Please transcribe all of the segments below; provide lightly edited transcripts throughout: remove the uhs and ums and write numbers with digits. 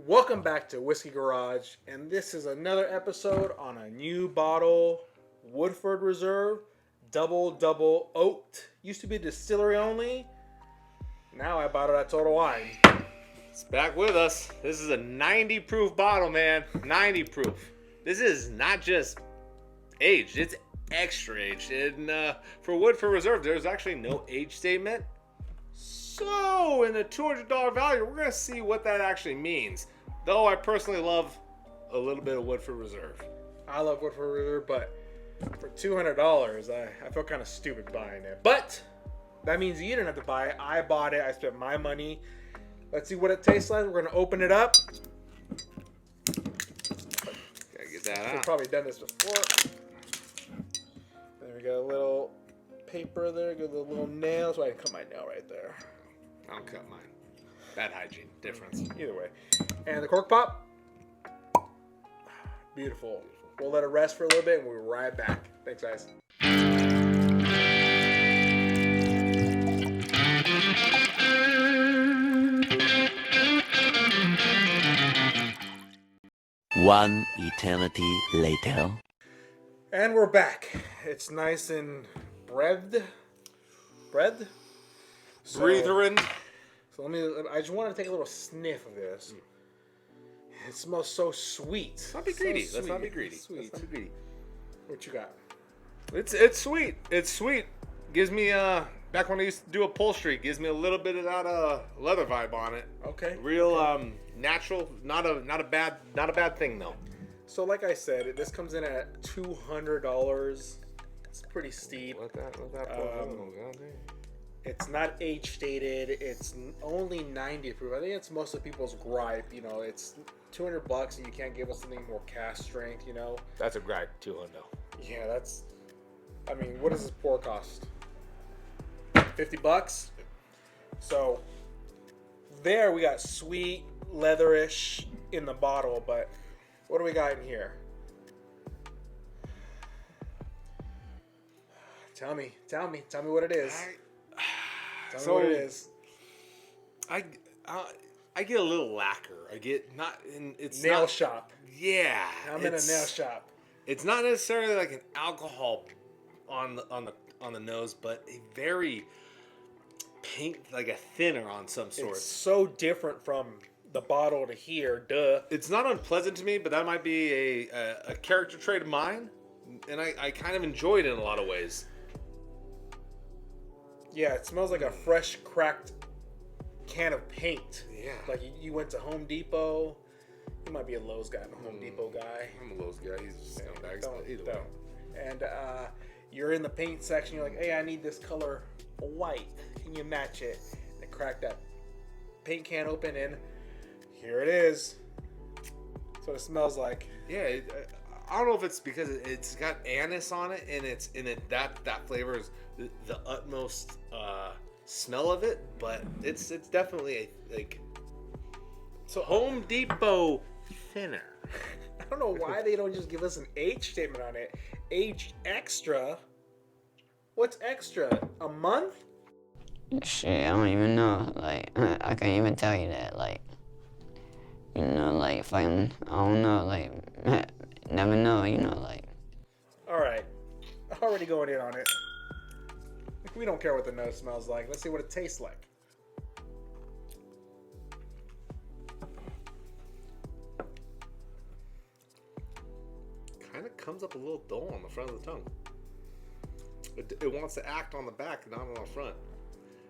Welcome back to Whiskey Garage, and this is another episode on a new bottle, Woodford Reserve Double Oaked. Used to be distillery only. Now I bought it at Total Wine. It's back with us. This is a 90 proof bottle, man. 90 proof. This is not just aged, it's extra aged. And for Woodford Reserve, there's actually no age statement. So, in the $200 value, we're going to see what that actually means. Though I personally love a little bit of Woodford Reserve. I love Woodford Reserve, but for $200, I feel kind of stupid buying it. But that means you didn't have to buy it. I bought it. I spent my money. Let's see what it tastes like. We're going to open it up. Gotta get that out. I've probably done this before. There we go. A little paper there. Got the little nail. So I can cut my nail right there. I don't cut mine. Bad hygiene. Difference. Either way. And the cork pop. Beautiful. We'll let it rest for a little bit and we'll be right back. Thanks, guys. One eternity later. And we're back. It's nice and breathed. Breathering. So I just want to take a little sniff of this. It smells so sweet. Let's not be greedy. Let's not be greedy. Sweet. Let's not be greedy. What you got? It's sweet. It's sweet. Gives me back when I used to do upholstery, gives me a little bit of that leather vibe on it. Okay. Real natural. Not a bad thing though. So like I said, this comes in at $200. It's pretty steep. Let that It's not age stated. It's only 90 proof. I think it's most of people's gripe. You know, it's $200 and you can't give us something more cast strength. You know. That's a gripe, $200. Yeah, that's. I mean, what does this pour cost? $50. So there we got sweet leatherish in the bottle, but what do we got in here? Tell me what it is. Tell me what it is. I get a little lacquer. I get not in it's nail not, shop. Yeah, I'm in a nail shop. It's not necessarily like an alcohol on the nose, but a very pink, like a thinner on some sort. It's so different from the bottle to here. Duh. It's not unpleasant to me, but that might be a character trait of mine, and I kind of enjoy it in a lot of ways. Yeah, it smells like a fresh cracked can of paint. Yeah. Like you went to Home Depot. You might be a Lowe's guy, a Home Depot guy. I'm a Lowe's guy. He's a scumbag. Don't. And you're in the paint section. You're like, hey, I need this color white. Can you match it? And they crack that paint can open, and here it is. That's what it smells like. Yeah. I don't know if it's because it's got anise on it, and that flavor is the utmost smell of it, but it's definitely so Home Depot thinner. I don't know why they don't just give us an age statement on it. Aged extra. What's extra? A month? Shit, I don't even know. Like, I can't even tell you that. Like, you know, like, if I don't know, like, never know, you know, like. All right. Already going in on it. We don't care what the nose smells like. Let's see what it tastes like. Kind of comes up a little dull on the front of the tongue. It wants to act on the back, not on the front.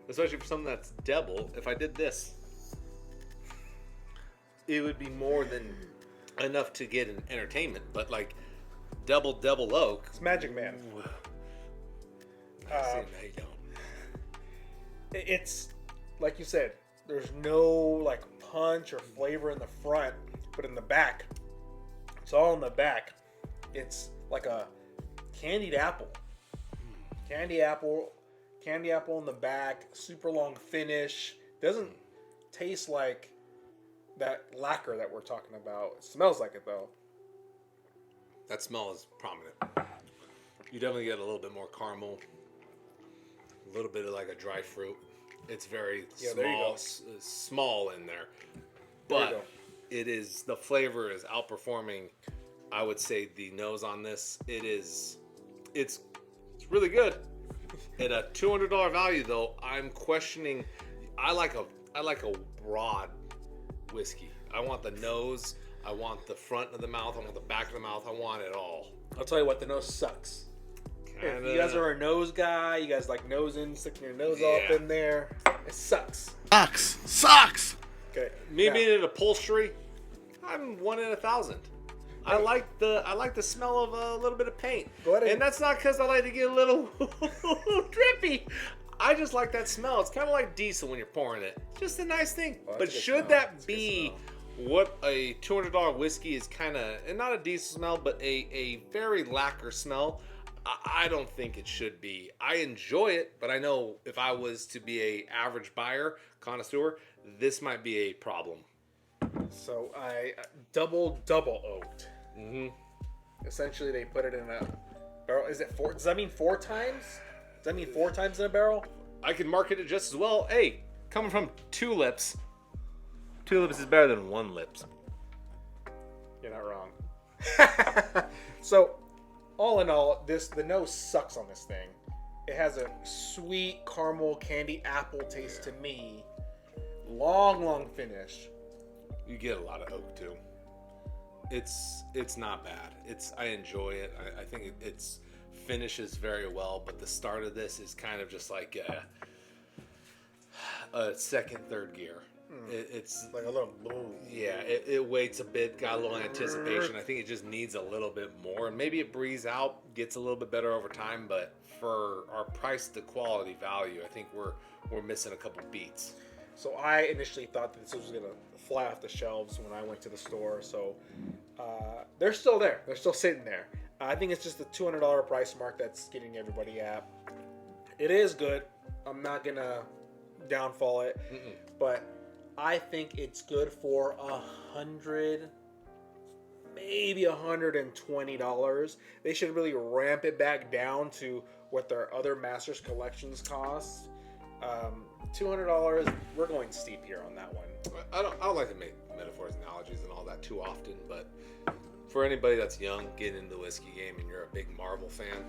Especially for something that's double. If I did this, it would be more than enough to get an entertainment. But like double oak, It's Magic Man. they don't. It's like you said. There's no like punch or flavor in the front, but in the back, it's all in the back. It's like a candied apple. Candy apple in the back. Super long finish. Doesn't taste like that lacquer that we're talking about. It smells like it though. That smell is prominent. You definitely get a little bit more caramel. A little bit of like a dry fruit. It's very Yeah, there you go. small in there. There you But go. It is, the flavor is outperforming, I would say, the nose on this. It's really good. At a $200 value, though, I'm questioning. I like a broad whiskey. I want the nose. I want the front of the mouth. I want the back of the mouth. I want it all. I'll tell you what, the nose sucks. If you guys are a nose guy, you guys like nosing, sticking your nose up in there, it sucks. Sucks. Okay. Me being in upholstery, I'm 1 in 1,000. I like the smell of a little bit of paint. Go ahead And that's not because I like to get a little drippy. I just like that smell. It's kind of like diesel when you're pouring it. Just a nice thing. Oh, but should that be what a $200 whiskey is, kind of, and not a diesel smell, but a very lacquer smell, I don't think it should be. I enjoy it, but I know if I was to be a average buyer, connoisseur, this might be a problem. So I double oaked. Mm-hmm. Essentially, they put it in a barrel. Is it 4? Does that mean 4 times? Does that mean 4 times in a barrel? I can market it just as well. Hey, coming from 2 lips, 2 lips is better than 1 lips. You're not wrong. So, all in all, the nose sucks on this thing. It has a sweet caramel candy apple taste to me. Long finish. You get a lot of oak too. It's not bad. I enjoy it. I think it's finishes very well, but the start of this is kind of just like a second, third gear. It's like a little boom. Yeah, it waits a bit, got a little anticipation. I think it just needs a little bit more, and maybe it breathes out, gets a little bit better over time. But for our price to quality value, I think we're missing a couple beats. So I initially thought that this was gonna fly off the shelves when I went to the store. So they're still there. They're still sitting there. I think it's just the $200 price mark that's getting everybody at. It is good. I'm not gonna downfall it, but I think it's good for $100, maybe $120. They should really ramp it back down to what their other Masters collections cost. $200. We're going steep here on that one. I don't like to make metaphors, analogies, and all that too often, but for anybody that's young, getting into the whiskey game, and you're a big Marvel fan,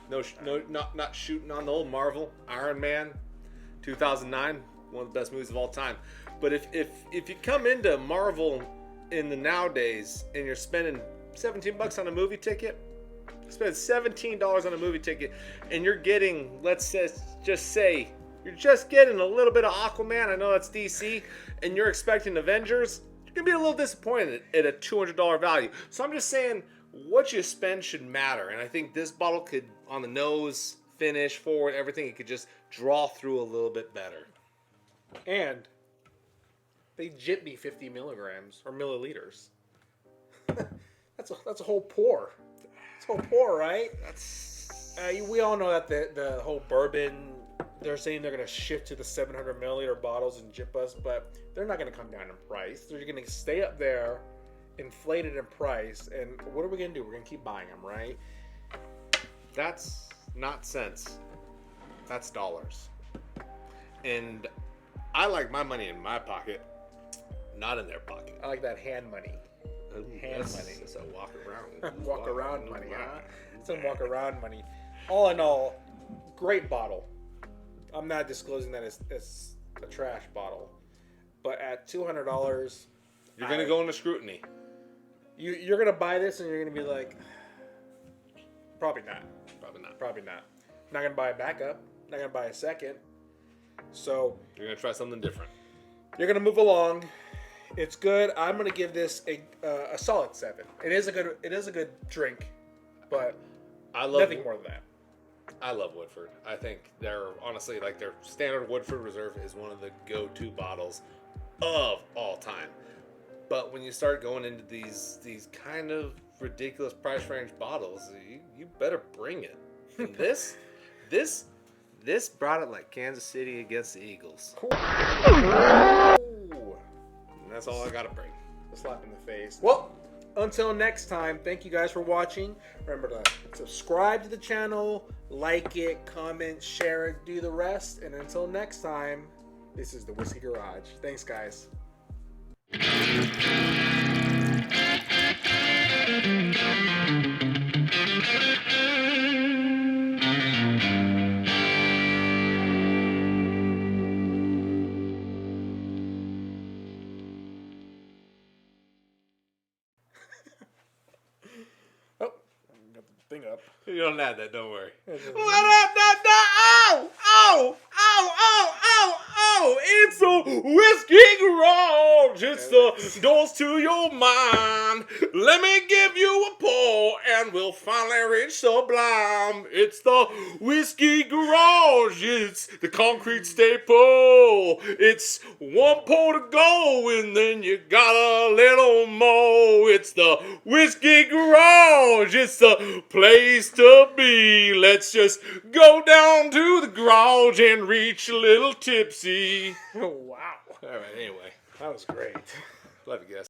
not shooting on the old Marvel, Iron Man, 2009, one of the best movies of all time. But if you come into Marvel in the nowadays and you're spending $17 on a movie ticket, spend $17 on a movie ticket, and you're getting, let's just say, you're just getting a little bit of Aquaman. I know that's DC, and you're expecting Avengers. You're gonna be a little disappointed at a $200 value. So I'm just saying, what you spend should matter, and I think this bottle could, on the nose, finish, forward, everything, it could just draw through a little bit better. And they jip me 50 milligrams or milliliters. that's a whole pour. It's a whole pour, right? We all know that the whole bourbon, they're saying they're going to shift to the 700 milliliter bottles and jip us, but they're not going to come down in price. They're going to stay up there, inflated in price, and what are we going to do? We're going to keep buying them, right? That's not cents. That's dollars. And I like my money in my pocket, not in their pocket. I like that hand money. Hand money. It's a walk around. Walk around money, huh? It's a walk around money. All in all, great bottle. I'm not disclosing that it's a trash bottle, but at $200, you're gonna go into scrutiny. You're gonna buy this and you're gonna be like, probably not. Not gonna buy a backup. Not gonna buy a second. So You're gonna try something different. You're gonna move along. It's good. I'm gonna give this a solid 7. It is a good drink, but nothing more than that. I love Woodford. I think they're honestly, like, their standard Woodford Reserve is one of the go-to bottles of all time. But when you start going into these kind of ridiculous price range bottles, you better bring it. And this brought it like Kansas City against the Eagles. Ooh. And that's all I gotta bring. A slap in the face. Well, until next time, thank you guys for watching. Remember to subscribe to the channel, like it, comment, share it, do the rest. And until next time, this is the Whiskey Garage. Thanks, guys. thing up. You don't have that, don't worry. It's just- Oh, it's a whiskey garage. It's the doors to your mind. Let me give you a pour and we'll finally reach sublime. It's the whiskey garage. It's the concrete staple. It's one pour to go and then you got a little more. It's the whiskey garage. It's the place to be. Let's just go down to the garage and reach a little tipsy. Wow. All right, anyway. That was great. Love you guys.